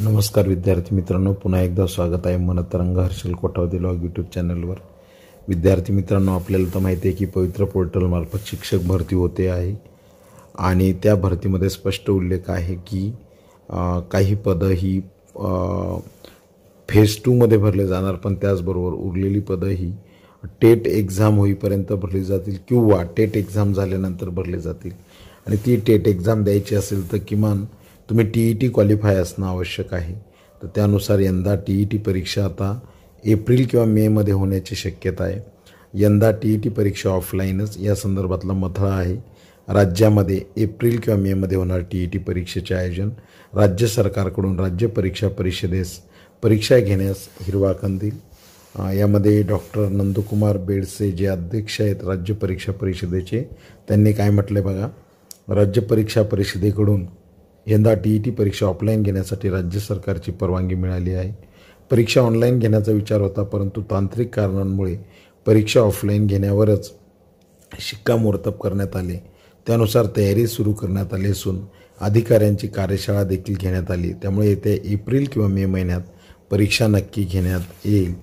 नमस्कार विद्यार्थी मित्रांनो, पुन्हा एकदा स्वागत आहे मनतरंग हर्षल कोठावदे लॉग यूट्यूब चॅनलवर। विद्यार्थी मित्रांनो, आपल्याला तर माहिती आहे की पवित्र पोर्टलमार्फत शिक्षक भरती होते आहे आणि त्या भरतीमध्ये स्पष्ट उल्लेख आहे की काही पदं ही फेज 2 मध्ये भरले जाणार, पण त्याचबरोबर उरलेली पदं ही टेट एक्झाम होईपर्यंत भरली जातील किंवा टेट एक्झाम झाल्यानंतर भरले जातील। आणि ती टेट एक्झाम द्यायची असेल तर किमान तुम्ही TET क्वालिफाय असणं आवश्यक आहे। तर त्यानुसार यंदा TET परीक्षा आता एप्रिल किंवा मेमध्ये होण्याची शक्यता आहे। यंदा TET परीक्षा ऑफलाईनच या संदर्भातला मथळा आहे। राज्यामध्ये एप्रिल किंवा मेमध्ये होणार TET परीक्षेचे आयोजन। राज्य सरकारकडून राज्य परीक्षा परिषदेस परीक्षा घेण्यास हिरवा कंदील। यामध्ये डॉक्टर नंदकुमार बेडसे जे अध्यक्ष आहेत राज्य परीक्षा परिषदेचे, त्यांनी काय म्हटले बघा। राज्य परीक्षा परिषदेकडून यंदा TET परीक्षा ऑफलाईन घेण्यासाठी राज्य सरकारची परवानगी मिळाली आहे। परीक्षा ऑनलाईन घेण्याचा विचार होता, परंतु तांत्रिक कारणांमुळे परीक्षा ऑफलाईन घेण्यावरच शिक्कामोर्तब करण्यात आले। त्यानुसार तयारी सुरू करण्यात आली असून अधिकाऱ्यांची कार्यशाळा देखील घेण्यात आली। त्यामुळे येत्या एप्रिल किंवा मे महिन्यात परीक्षा नक्की घेण्यात येईल।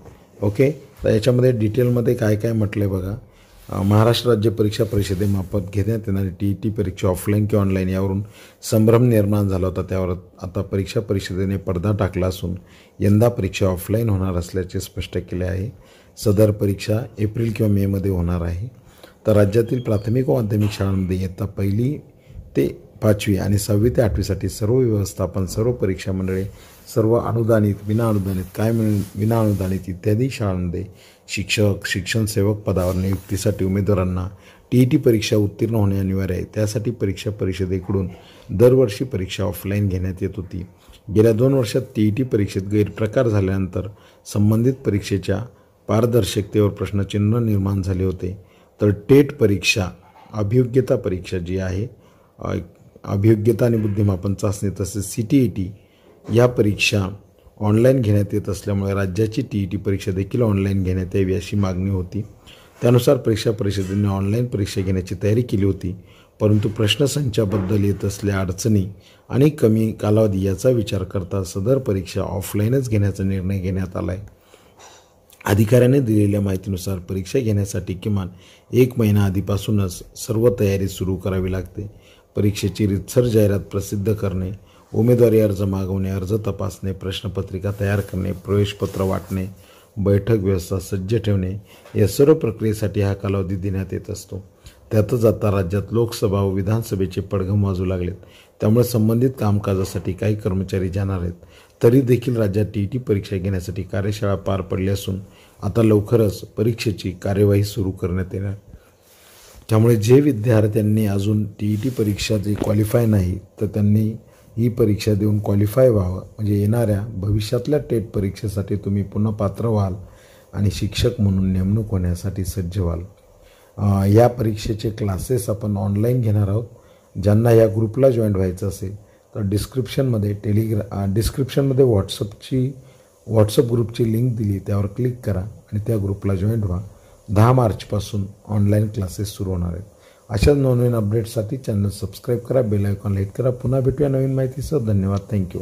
ओके, तर याच्यामध्ये डिटेलमध्ये काय काय म्हटलं आहे बघा। महाराष्ट्र राज्य परीक्षा परिषदेमार्फत घेण्यात येणारी TET परीक्षा ऑफलाईन किंवा ऑनलाईन यावरून संभ्रम निर्माण झाला होता। त्यावर आता परीक्षा परिषदेने पडदा टाकला असून यंदा परीक्षा ऑफलाईन होणार असल्याचे स्पष्ट केले आहे। सदर परीक्षा एप्रिल किंवा मेमध्ये होणार आहे। तर राज्यातील प्राथमिक व माध्यमिक शाळांमध्ये इयत्ता 1ली ते 5वी आणि 6वी ते 8वीसाठी सर्व व्यवस्थापन, सर्व परीक्षा मंडळे, सर्व अनुदानित, विना अनुदानित इत्यादी शाळांमध्ये शिक्षक, शिक्षण सेवक पदावर नियुक्तीसाठी उमेदवारांना TET परीक्षा उत्तीर्ण होणे अनिवार्य आहे। त्यासाठी परीक्षा परिषदेकडून दरवर्षी परीक्षा ऑफलाईन घेण्यात येत होती। गेल्या 2 वर्षात TET परीक्षेत गैरप्रकार झाल्यानंतर संबंधित परीक्षेच्या पारदर्शकतेवर प्रश्नचिन्ह निर्माण झाले होते। तर टेट परीक्षा, अभियोग्यता परीक्षा जी आहे, अभियोग्यता आणि बुद्धिमापन चाचणी तसेच CTET या परीक्षा ऑनलाईन घेण्यात येत असल्यामुळे राज्याची TET परीक्षा देखील ऑनलाईन घेण्यात यावी अशी मागणी होती। त्यानुसार परीक्षा परिषदेने ऑनलाईन परीक्षा घेण्याची तयारी केली होती, परंतु प्रश्नसंचाबद्दल येत असलेल्या अडचणी आणि कमी कालावधी याचा विचार करता सदर परीक्षा ऑफलाईनच घेण्याचा निर्णय घेण्यात आला आहे। अधिकाऱ्याने दिलेल्या माहितीनुसार परीक्षा घेण्यासाठी किमान 1 महिना आधीपासूनच सर्व तयारी सुरू करावी लागते। परीक्षेची रीतसर जाहिरात प्रसिद्ध करणे, उमेदवारी अर्ज मागवणे, अर्ज तपासणे, प्रश्नपत्रिका तयार करणे, प्रवेशपत्र वाटणे, बैठक व्यवस्था सज्ज ठेवणे या सर्व प्रक्रियेसाठी हा कालावधी देण्यात येत असतो। त्यातच आता राज्यात लोकसभा व विधानसभेचे पडघम वाजू लागलेत। त्यामुळे संबंधित कामकाजासाठी काही कर्मचारी जाणार आहेत। तरी देखील राज्यात TET परीक्षा घेण्यासाठी कार्यशाळा पार पडली असून आता लवकरच परीक्षेची कार्यवाही सुरू करण्यात येणार। त्यामुळे जे विद्यार्थ्यांनी अजून TET परीक्षा जे क्वालिफाय नाही, तर त्यांनी ही परीक्षा देऊन क्वालिफाय व्हावं, म्हणजे येणाऱ्या भविष्यातल्या टेट परीक्षेसाठी तुम्ही पुन्हा पात्र व्हाल आणि शिक्षक म्हणून नेमणूक होण्यासाठी सज्ज व्हाल। या परीक्षेचे क्लासेस आपण ऑनलाईन घेणार आहोत। ज्यांना या ग्रुपला जॉईन व्हायचं असेल तर डिस्क्रिप्शनमध्ये व्हॉट्सअप ग्रुपची लिंक दिली, त्यावर क्लिक करा आणि त्या ग्रुपला जॉईन व्हा। 10 मार्चपासून ऑनलाईन क्लासेस सुरू होणार आहेत। अशाच नवनवीन अपडेट्ससाठी चॅनल सबस्क्राईब करा, बेल आयकॉनला हिट करा। पुन्हा भेटूया नवीन माहितीसह। धन्यवाद, थँक्यू।